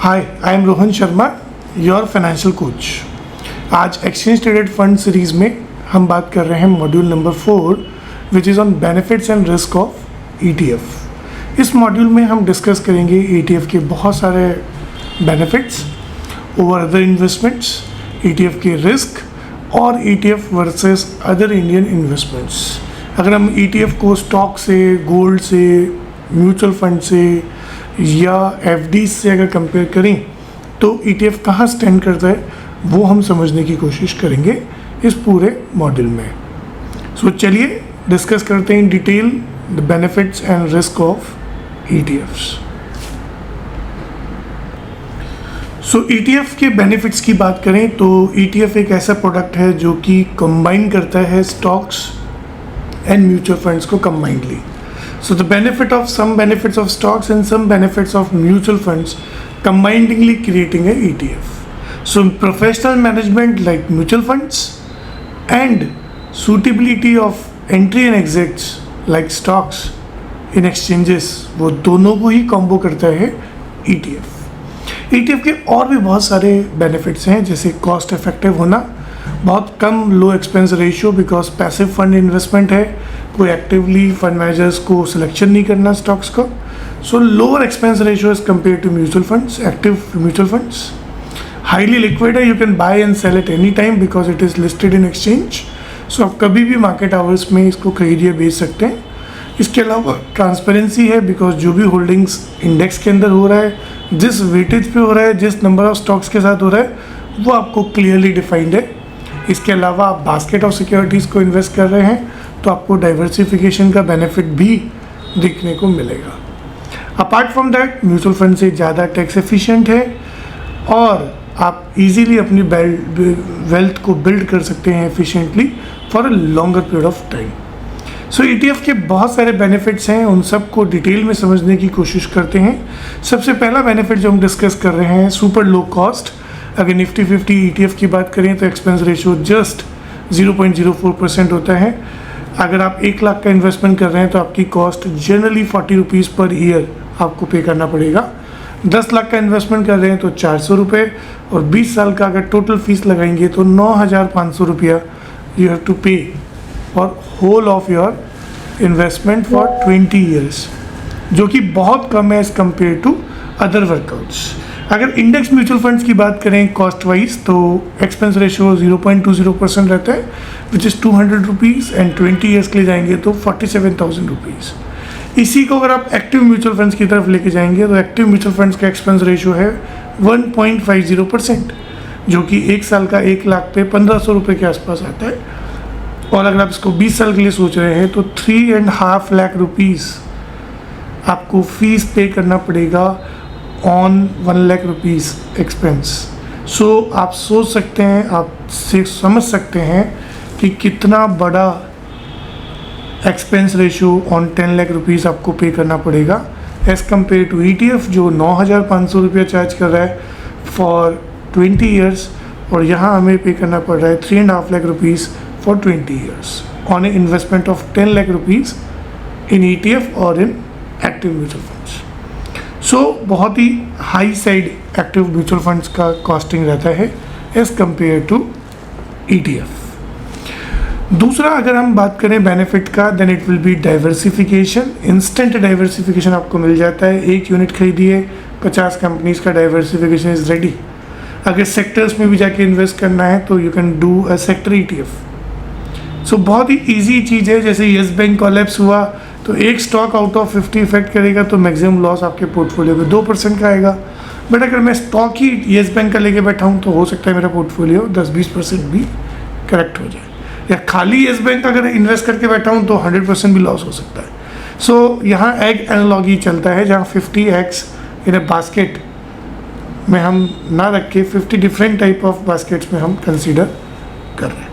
Hi, I am Rohan Sharma, your financial coach. आज exchange traded fund series में हम बात कर रहे हैं module number 4 which is on benefits and risk of ETF। इस मॉड्यूल में हम डिस्कस करेंगे ETF के बहुत सारे benefits over other investments, ETF के रिस्क और ETF versus other Indian investments. अगर हम ETF को स्टॉक से, गोल्ड से, म्यूचुअल फंड से या FD से अगर कंपेयर करें तो ETF कहाँ स्टैंड करता है वो हम समझने की कोशिश करेंगे इस पूरे मॉड्यूल में। सो चलिए डिस्कस करते हैं in detail the benefits and risk of ETFs। So ETF के बेनिफिट्स की बात करें तो ETF एक ऐसा प्रोडक्ट है जो कि कंबाइन करता है स्टॉक्स एंड म्यूचुअल फंड्स को combinedly. So the some benefits of stocks and some benefits of mutual funds combinedly creating a ETF. So professional management like mutual funds and suitability of entry and exits like stocks in exchanges, वो दोनों को ही combo करता है ETF। ETF के और भी बहुत सारे बेनिफिट्स हैं, जैसे कॉस्ट इफेक्टिव होना, बहुत कम low expense ratio because passive fund investment है, कोई एक्टिवली फंड मैनेजर्स को सिलेक्शन नहीं करना स्टॉक्स को। So lower expense ratio as compare to mutual funds, active mutual funds. Highly liquid है, you can buy and sell at any time because it is listed in exchange. So आप कभी भी market hours में इसको खरीदिए बेच सकते हैं। इसके अलावा ट्रांसपेरेंसी है बिकॉज जो भी होल्डिंग्स इंडेक्स के अंदर हो रहा है, जिस वेटेज पे हो रहा है, जिस नंबर ऑफ स्टॉक्स के साथ हो रहा है, वो आपको क्लियरली डिफाइंड है। इसके अलावा आप बास्केट ऑफ सिक्योरिटीज़ को इन्वेस्ट कर रहे हैं तो आपको डाइवर्सिफिकेशन का बेनिफिट भी देखने को मिलेगा। Apart from that mutual fund से ज़्यादा टैक्स एफिशिएंट है और आप इजीली अपनी वेल्थ को बिल्ड कर सकते हैं efficiently for a longer period of time. So ETF के बहुत सारे बेनिफिट्स हैं, उन सब को डिटेल में समझने की कोशिश करते हैं। सबसे पहला बेनिफिट जो हम डिस्कस कर रहे हैं, सुपर लो कॉस्ट। अगर निफ्टी 50 ETF की बात करें तो एक्सपेंस रेशियो जस्ट 0.04% होता है। अगर आप 1 लाख का इन्वेस्टमेंट कर रहे हैं तो आपकी cost generally 40 rupees per year आपको पे करना पड़ेगा। 10 लाख का इन्वेस्टमेंट कर रहे हैं तो 400 रुपये, और 20 साल का अगर टोटल फीस लगाएंगे तो 9,500 रुपया you have to pay for whole of your investment for 20 years, जो कि बहुत कम है as compare to other workouts. अगर इंडेक्स म्यूचुअल फंड्स की बात करें कॉस्ट वाइज तो एक्सपेंस रेशियो 0.20% रहता है which is 200 rupees, and 20 years के लिए जाएंगे तो 47,000 रुपीज़। इसी को अगर आप एक्टिव म्यूचुअल फंड्स की तरफ लेके जाएंगे तो एक्टिव म्यूचुअल फंड्स का एक्सपेंस रेशियो है 1.50%, जो कि 1 साल का 1 लाख पे 1,500 रुपये के आसपास आता है। और अगर आप इसको 20 साल के लिए सोच रहे हैं तो 3.5 लाख रुपीज़ आपको फीस पे करना पड़ेगा ऑन 1 लाख रुपीज़ एक्सपेंस। सो आप सोच सकते हैं, आप से समझ सकते हैं कि कितना बड़ा expense ratio on 10 lakh rupees आपको पे करना पड़ेगा एज़ कम्पेयर टू ETF जो 9,500 रुपया चार्ज कर रहा है फॉर 20 ईयर्स, और यहाँ हमें पे करना पड़ रहा है 3.5 lakh rupees for 20 years on a investment of 10 lakh rupees in ETF और in active mutual funds. So बहुत ही high side active mutual funds का कॉस्टिंग रहता है एज़ कम्पेयर टू ETF। दूसरा अगर हम बात करें बेनिफिट का, then it will be diversification. Instant diversification आपको मिल जाता है। 1 यूनिट खरीदिए, 50 कंपनीज का डाइवर्सिफिकेशन इज़ रेडी। अगर सेक्टर्स में भी जाके इन्वेस्ट करना है तो you can do a sector ETF। सो बहुत ही ईजी चीज़ है। जैसे येस बैंक कोलैप्स हुआ तो एक स्टॉक आउट ऑफ 50 इफेक्ट करेगा तो मैक्सिमम लॉस आपके पोर्टफोलियो में 2% का आएगा। बट अगर मैं स्टॉक ही येस बैंक का लेके बैठा हूँ तो हो सकता है मेरा पोर्टफोलियो 10-20% भी करेक्ट हो जाए, या खाली येस बैंक अगर इन्वेस्ट करके बैठा हूँ तो 100% भी लॉस हो सकता है। सो यहाँ एग एनालॉजी चलता है, जहाँ 50 एग्स इन अ बास्केट में हम ना रख के 50 डिफरेंट टाइप ऑफ बास्केट्स में हम कंसिडर कर रहे हैं।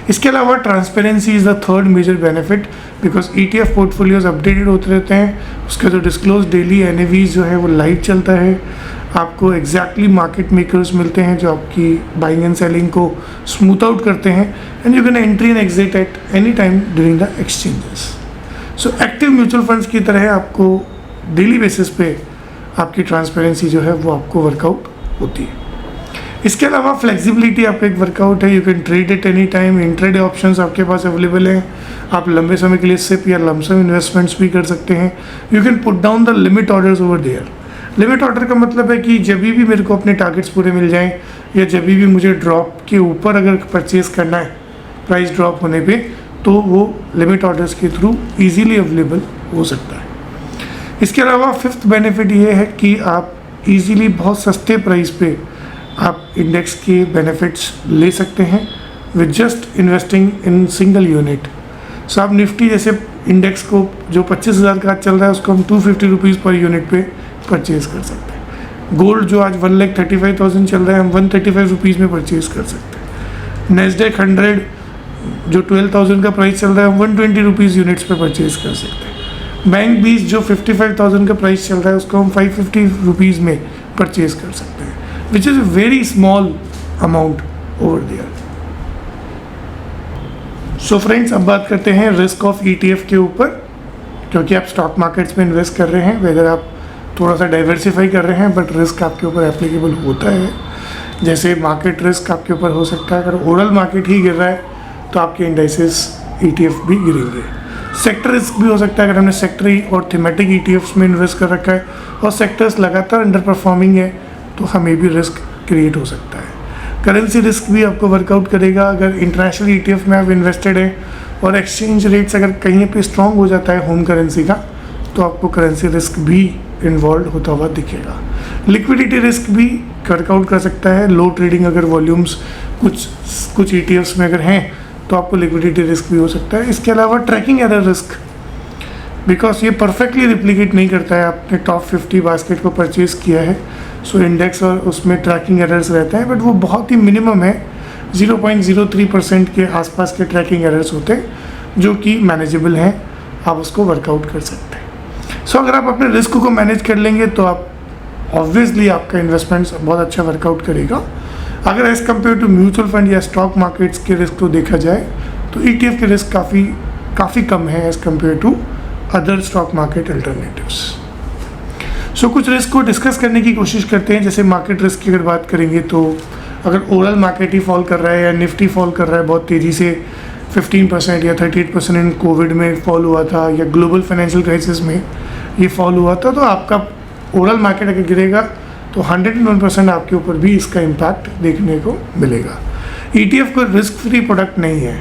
इसके अलावा transparency is the third major benefit because ETF portfolios updated होते रहते हैं। उसका जो डिस्क्लोज डेली NAVs जो है वो लाइव चलता है। आपको एग्जैक्टली मार्केट मेकर्स मिलते हैं जो आपकी बाइंग एंड सेलिंग को स्मूथ आउट करते हैं, and you can entry and exit eight any time during the exchanges. So active mutual funds की तरह आपको डेली बेसिस पे आपकी ट्रांसपेरेंसी जो है वो आपको वर्कआउट होती है। इसके अलावा फ्लेक्सिबिलिटी आपका एक वर्कआउट है, you can trade at any time, intraday options आपके पास अवेलेबल हैं, आप लंबे समय के लिए सिप या लमसम इन्वेस्टमेंट्स भी कर सकते हैं। You can put down the limit orders over there. Limit order का मतलब है कि जब भी मेरे को अपने टारगेट्स पूरे मिल जाएं या जब भी मुझे ड्रॉप के ऊपर अगर परचेज करना है प्राइस ड्रॉप होने पे, तो वो लिमिट ऑर्डर्स के थ्रू इजीली अवेलेबल हो सकता है। इसके अलावा फिफ्थ बेनिफिट ये है कि आप इजीली बहुत सस्ते प्राइस पे आप इंडेक्स के बेनिफिट्स ले सकते हैं with just investing in single unit. So आप निफ्टी जैसे इंडेक्स को जो 25,000 का चल रहा है उसको हम 250 रुपीज़ पर यूनिट पे परचेज़ कर सकते हैं। गोल्ड जो आज 1,35,000 चल रहा है, हम 135 रुपीज़ में परचेज़ कर सकते हैं। नेस्डेक 100 जो 12,000 का प्राइस चल रहा है, हम 120 रुपीज़ यूनिट्स पे परचेज़ कर सकते हैं। बैंक 20 जो 55,000 का प्राइस चल रहा है उसको हम 550 रुपीज़ में परचेज़ कर सकते हैं, which is a very small amount over there. So friends, अब बात करते हैं रिस्क ऑफ ETF के ऊपर, क्योंकि आप स्टॉक मार्केट्स में इन्वेस्ट कर रहे हैं, वेदर आप थोड़ा सा डाइवर्सिफाई कर रहे हैं, बट रिस्क आपके ऊपर एप्लीकेबल होता है। जैसे मार्केट रिस्क आपके ऊपर हो सकता है, अगर ओवरऑल मार्केट ही गिर रहा है तो आपके इंडाइसेस ETF भी गिरेंगे। सेक्टर रिस्क भी हो सकता है, अगर हमने सेक्टरी और थीमेटिक ETFs में इन्वेस्ट कर रखा है और सेक्टर्स लगातार अंडर परफॉर्मिंग है तो हमें भी रिस्क क्रिएट हो सकता है। करेंसी रिस्क भी आपको वर्कआउट करेगा, अगर इंटरनेशनल ETF में आप इन्वेस्टेड हैं और एक्सचेंज रेट्स अगर कहीं पे स्ट्रॉन्ग हो जाता है होम करेंसी का, तो आपको करेंसी रिस्क भी इन्वॉल्व होता हुआ दिखेगा। लिक्विडिटी रिस्क भी वर्कआउट कर सकता है, लो ट्रेडिंग अगर वॉल्यूम्स कुछ ETFs में अगर हैं तो आपको लिक्विडिटी रिस्क भी हो सकता है। इसके अलावा ट्रैकिंग एरर रिस्क, बिकॉज ये परफेक्टली रिप्लिकेट नहीं करता है, आपने टॉप 50 बास्केट को परचेज़ किया है, सो इंडेक्स और उसमें ट्रैकिंग एरर्स रहते हैं, बट वो बहुत ही मिनिमम है, 0.03% के आसपास के ट्रैकिंग एरर्स होते हैं जो कि मैनेजेबल हैं, आप उसको वर्कआउट कर सकते हैं। सो अगर आप अपने रिस्क को मैनेज कर लेंगे तो आप ऑब्वियसली आपका इन्वेस्टमेंट्स बहुत अच्छा वर्कआउट करेगा। अगर as compare to mutual fund या स्टॉक मार्केट्स के रिस्क को देखा जाए तो ETF के रिस्क काफ़ी कम है as compare to other stock market alternatives. So कुछ रिस्क को डिस्कस करने की कोशिश करते हैं। जैसे मार्केट रिस्क की अगर बात करेंगे तो अगर ओवरऑल मार्केट ही फॉल कर रहा है या निफ्टी फॉल कर रहा है बहुत तेज़ी से, 15% या 38% इन कोविड में फॉल हुआ था या ग्लोबल फाइनेंशियल क्राइसिस में ये फॉल हुआ था, तो आपका ओवरऑल मार्केट अगर गिरेगा तो 101% आपके ऊपर भी इसका इम्पैक्ट देखने को मिलेगा। ETF कोई रिस्क फ्री प्रोडक्ट नहीं है,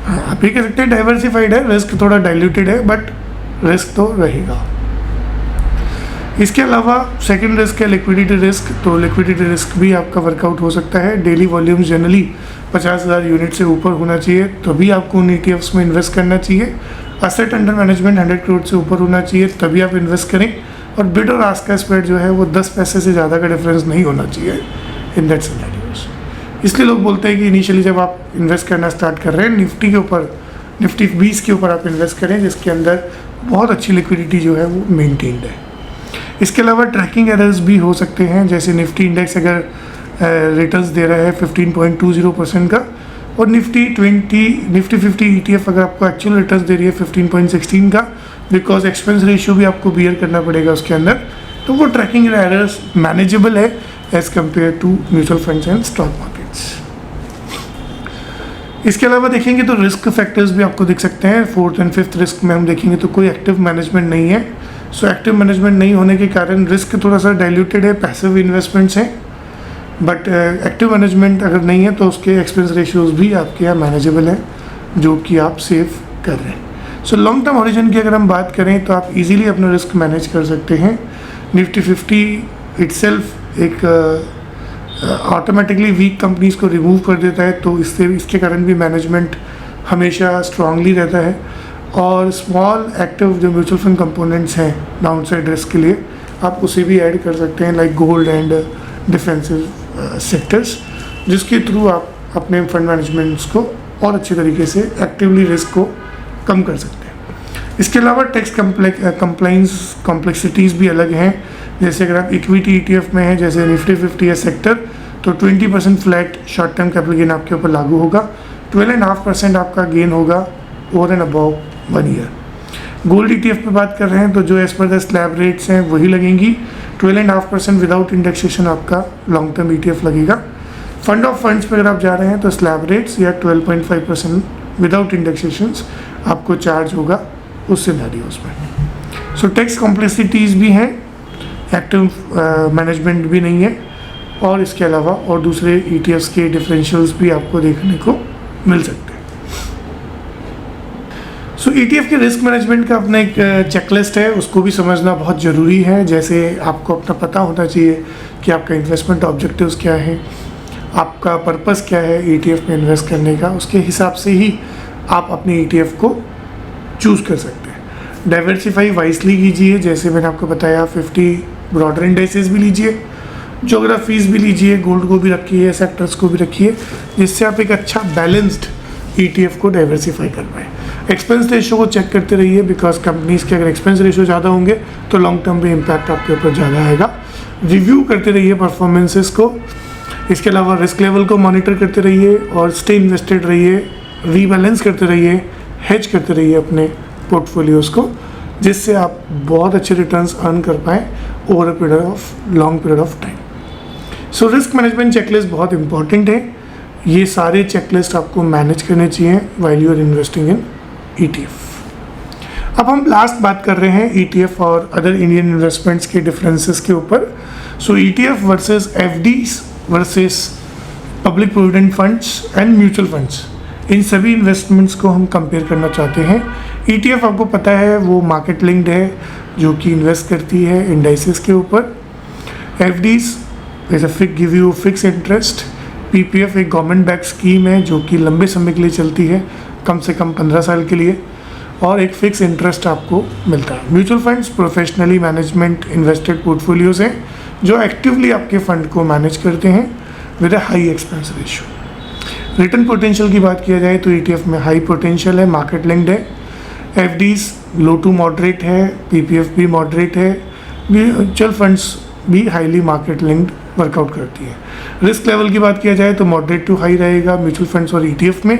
आप ये कह सकते हैं डाइवर्सिफाइड है, रिस्क थोड़ा डाइल्यूटेड है, बट रिस्क तो रहेगा। इसके अलावा सेकंड रिस्क है लिक्विडिटी रिस्क, तो लिक्विडिटी रिस्क भी आपका वर्कआउट हो सकता है। डेली वॉल्यूम जनरली 50,000 यूनिट से ऊपर होना चाहिए, तभी आपको उन ETFs में इन्वेस्ट करना चाहिए। असेट अंडर मैनेजमेंट 100 करोड़ से ऊपर होना चाहिए, तभी आप इन्वेस्ट करें। और बिड और आस्क का स्प्रेड जो है वो 10 पैसे से ज़्यादा का डिफरेंस नहीं होना चाहिए इन दैट सिनेरियोस। इसलिए लोग बोलते हैं कि इनिशियली जब आप इन्वेस्ट करना स्टार्ट कर रहे हैं निफ्टी के ऊपर, निफ्टी 20 के ऊपर आप इन्वेस्ट करें जिसके अंदर बहुत अच्छी लिक्विडिटी जो है वो मेनटेन्ड है। इसके अलावा ट्रैकिंग एरर्स भी हो सकते हैं, जैसे निफ्टी इंडेक्स अगर रिटर्न्स दे रहा है 15.20% का और निफ्टी 50 ETF अगर आपको एक्चुअल रिटर्न्स दे रही है 15.16 का, बिकॉज एक्सपेंस रेशियो भी आपको बियर करना पड़ेगा उसके अंदर, तो वो ट्रैकिंग एरर्स मैनेजेबल है as compare to mutual funds and stock markets. इसके अलावा देखेंगे तो रिस्क फैक्टर्स भी आपको दिख सकते हैं। 4th एंड 5th रिस्क में हम देखेंगे तो कोई एक्टिव मैनेजमेंट नहीं है, सो एक्टिव मैनेजमेंट नहीं होने के कारण रिस्क थोड़ा सा डाइल्यूटेड है, पैसिव इन्वेस्टमेंट्स हैं, बट एक्टिव मैनेजमेंट अगर नहीं है तो उसके एक्सपेंस रेशियोज भी आपके यहाँ मैनेजेबल हैं जो कि आप सेव कर रहे हैं। सो लॉन्ग टर्म ओरिजिन की अगर हम बात करें तो आप इजीली अपना रिस्क मैनेज कर सकते हैं। निफ्टी 50 इटसेल्फ एक ऑटोमेटिकली वीक कंपनीज को रिमूव कर देता है, तो इसके कारण भी मैनेजमेंट हमेशा स्ट्रांगली रहता है। और स्मॉल एक्टिव जो म्यूचुअल फंड कंपोनेंट्स हैं डाउन साइड रिस्क के लिए, आप उसे भी ऐड कर सकते हैं, like gold and defensive sectors, जिसके थ्रू आप अपने फंड मैनेजमेंट्स को और अच्छे तरीके से एक्टिवली रिस्क को कम कर सकते हैं। इसके अलावा टैक्स कंप्लाइंस कॉम्प्लेक्सिटीज़ भी अलग हैं। जैसे अगर आप इक्विटी ETF में हैं जैसे निफ्टी 50 या सेक्टर, तो 20% flat short term capital gain आपके ऊपर लागू होगा, 12.5% आपका गेन होगा over and above 1 year. Gold ETF पे बात कर रहे हैं तो जो as per the slab rates हैं वही लगेंगी। 12.5% विदाउट इंडेक्सेशन आपका लॉन्ग टर्म ETF लगेगा। फंड ऑफ फंड्स पे अगर आप जा रहे हैं तो स्लैब रेट्स या 12.5% विदाउट इंडेक्सेशंस आपको चार्ज होगा उस सिनेरियोज में। सो टैक्स कॉम्प्लेक्सिटीज़ भी हैं, एक्टिव मैनेजमेंट भी नहीं है, और इसके अलावा और दूसरे ETFs के डिफरेंशियल्स भी आपको देखने को मिल सकते हैं। सो ETF के रिस्क मैनेजमेंट का अपना एक चेकलिस्ट है, उसको भी समझना बहुत ज़रूरी है। जैसे आपको अपना पता होना चाहिए कि आपका इन्वेस्टमेंट ऑब्जेक्टिव्स क्या है, आपका पर्पस क्या है ETF में इन्वेस्ट करने का, उसके हिसाब से ही आप अपने ETF को चूज़ कर सकते हैं। डाइवर्सिफाई वाइसली कीजिए, जैसे मैंने आपको बताया 50 ब्रॉडर इंडेक्सेस भी लीजिए, ज्योग्राफीज़ भी लीजिए, गोल्ड को भी रखिए, सेक्टर्स को भी रखिए, जिससे आप एक अच्छा बैलेंस्ड ETF को डाइवर्सिफाई कर पाएँ। एक्सपेंस रेशो को चेक करते रहिए, बिकॉज कंपनीज़ के अगर एक्सपेंस रेशो ज़्यादा होंगे तो लॉन्ग टर्म में इम्पैक्ट आपके ऊपर ज़्यादा आएगा। रिव्यू करते रहिए परफॉर्मेंसेस को, इसके अलावा रिस्क लेवल को मॉनिटर करते रहिए और स्टे इन्वेस्टेड रहिए, रीबैलेंस करते रहिए, हेज करते रहिए अपने पोर्टफोलियोज़ को, जिससे आप बहुत अच्छे रिटर्न्स अर्न कर पाएँ over long period of time. So risk management checklist बहुत इंपॉर्टेंट है। ये सारे चेकलिस्ट आपको मैनेज करने चाहिए while you are investing in ETF। अब हम लास्ट बात कर रहे हैं ETF और अदर इंडियन इन्वेस्टमेंट्स के डिफरेंसेस के ऊपर। So ETF versus FDs versus public provident funds and mutual funds, इन सभी इन्वेस्टमेंट्स को हम कंपेयर करना चाहते हैं। ETF आपको पता है वो मार्केट लिंक्ड है, जो कि इन्वेस्ट करती है इंडाइसेस के ऊपर। FDs give you fix interest. PPF एक गवर्नमेंट बैक स्कीम है जो कि लंबे समय के लिए चलती है, कम से कम 15 साल के लिए, और एक फिक्स इंटरेस्ट आपको मिलता है। Mutual funds professionally management invested portfolios हैं जो एक्टिवली आपके फंड को मैनेज करते हैं with a high expense ratio. Return potential की बात किया जाए तो ETF में हाई पोटेंशियल है, मार्केट लिंक्ड है। FDs लो टू मॉडरेट है, PPF भी मॉडरेट है, म्यूचुअल फंड्स भी हाईली मार्केट लिंक्ड वर्कआउट करती है। रिस्क लेवल की बात किया जाए तो मॉडरेट टू हाई रहेगा म्यूचुअल फंड्स और ETF में,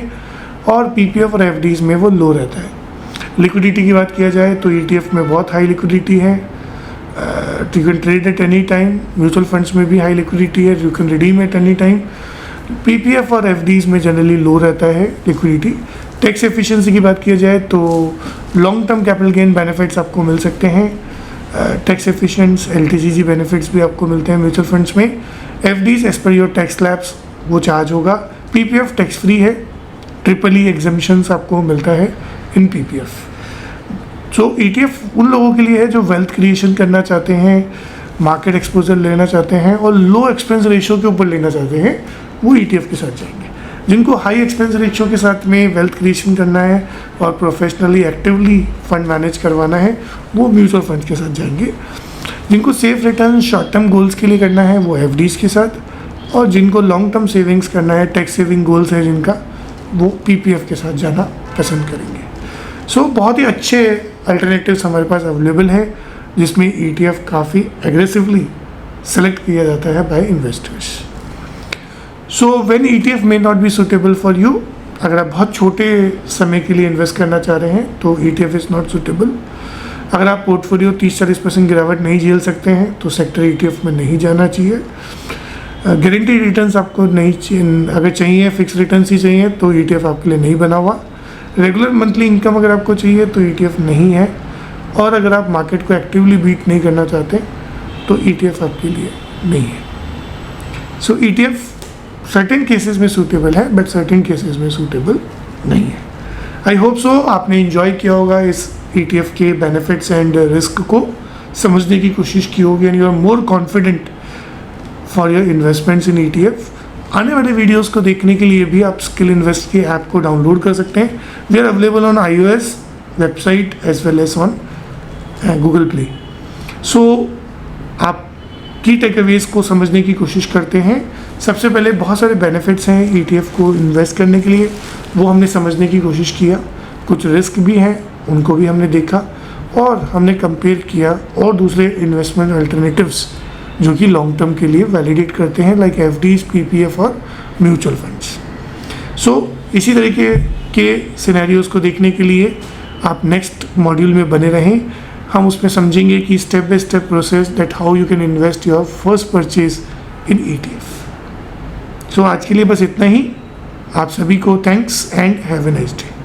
और PPF और FDs में वो लो रहता है। लिक्विडिटी की बात किया जाए तो ETF में बहुत हाई लिक्विडिटी है, you can trade at any time. Mutual funds में भी हाई लिक्विडिटी है, you can redeem eight any time. PPF और FDs में जनरली लो रहता है लिक्विडिटी। टैक्स एफिशिएंसी की बात किया जाए तो long term capital gain benefits आपको मिल सकते हैं, टैक्स एफिशिएंट्स LTCG बेनिफिट्स भी आपको मिलते हैं म्यूचुअल फंड्स में। FDs as per your tax slabs वो चार्ज होगा। PPF टैक्स फ्री है, ट्रिपल ई एग्जम्पशंस आपको मिलता है इन PPF। सो ETF उन लोगों के लिए है जो वेल्थ क्रिएशन करना चाहते हैं, मार्केट एक्सपोजर लेना चाहते हैं और लो एक्सपेंस रेशियो के ऊपर लेना चाहते हैं, वो ETF के साथ जाएंगे। जिनको हाई एक्सपेंस रेशियो के साथ में वेल्थ क्रिएशन करना है और प्रोफेशनली एक्टिवली फंड मैनेज करवाना है, वो म्यूचुअल फंड के साथ जाएंगे। जिनको safe return short term goals के लिए करना है वो FDs के साथ, और जिनको लॉन्ग टर्म सेविंग्स करना है, टैक्स सेविंग गोल्स है जिनका, वो PPF के साथ जाना पसंद करेंगे। सो बहुत ही अच्छे अल्टरनेटिव्स हमारे पास अवेलेबल है, जिसमें ETF काफ़ी एग्रेसिवली सेलेक्ट किया जाता है by investors. So when ETF may not be suitable for you, अगर आप बहुत छोटे समय के लिए इन्वेस्ट करना चाह रहे हैं तो ETF इज़ नॉट सुटेबल। अगर आप पोर्टफोलियो 30-40% गिरावट नहीं झेल सकते हैं तो सेक्टर ETF में नहीं जाना चाहिए। गारंटी रिटर्न्स आपको नहीं चाहिए, अगर चाहिए फिक्स रिटर्न्स ही चाहिए तो ETF आपके लिए नहीं बना हुआ। रेगुलर मंथली इनकम अगर आपको चाहिए तो ETF नहीं है, और अगर आप मार्केट को एक्टिवली बीट नहीं करना चाहते तो ETF आपके लिए नहीं है। सो ETF सर्टेन केसेस में सूटेबल है, बट सर्टेन केसेस में सूटेबल नहीं है। आई होप सो आपने इन्जॉय किया होगा इस ETF के बेनिफिट्स एंड रिस्क को समझने की कोशिश की होगी, and you are more confident for your investments in ETF। आने वाले वीडियोस को देखने के लिए भी आप स्किल इन्वेस्ट के ऐप को डाउनलोड कर सकते हैं। We are available on iOS website as well as on Google Play. So आप की टेकअवेज को समझने की कोशिश करते हैं। सबसे पहले बहुत सारे बेनिफिट्स हैं ETF को इन्वेस्ट करने के लिए, वो हमने समझने की कोशिश किया। कुछ रिस्क भी हैं, उनको भी हमने देखा, और हमने कंपेयर किया और दूसरे इन्वेस्टमेंट अल्टरनेटिव्स जो कि लॉन्ग टर्म के लिए वैलिडेट करते हैं, लाइक FDs, PPF और म्यूचुअल फंड्स। सो इसी तरीके के सिनेरियोज़ को देखने के लिए आप नेक्स्ट मॉड्यूल में बने रहें, हम उसमें समझेंगे कि step by step process that how you can invest your first purchase in ETF। सो आज के लिए बस इतना ही। आप सभी को thanks and have a nice day.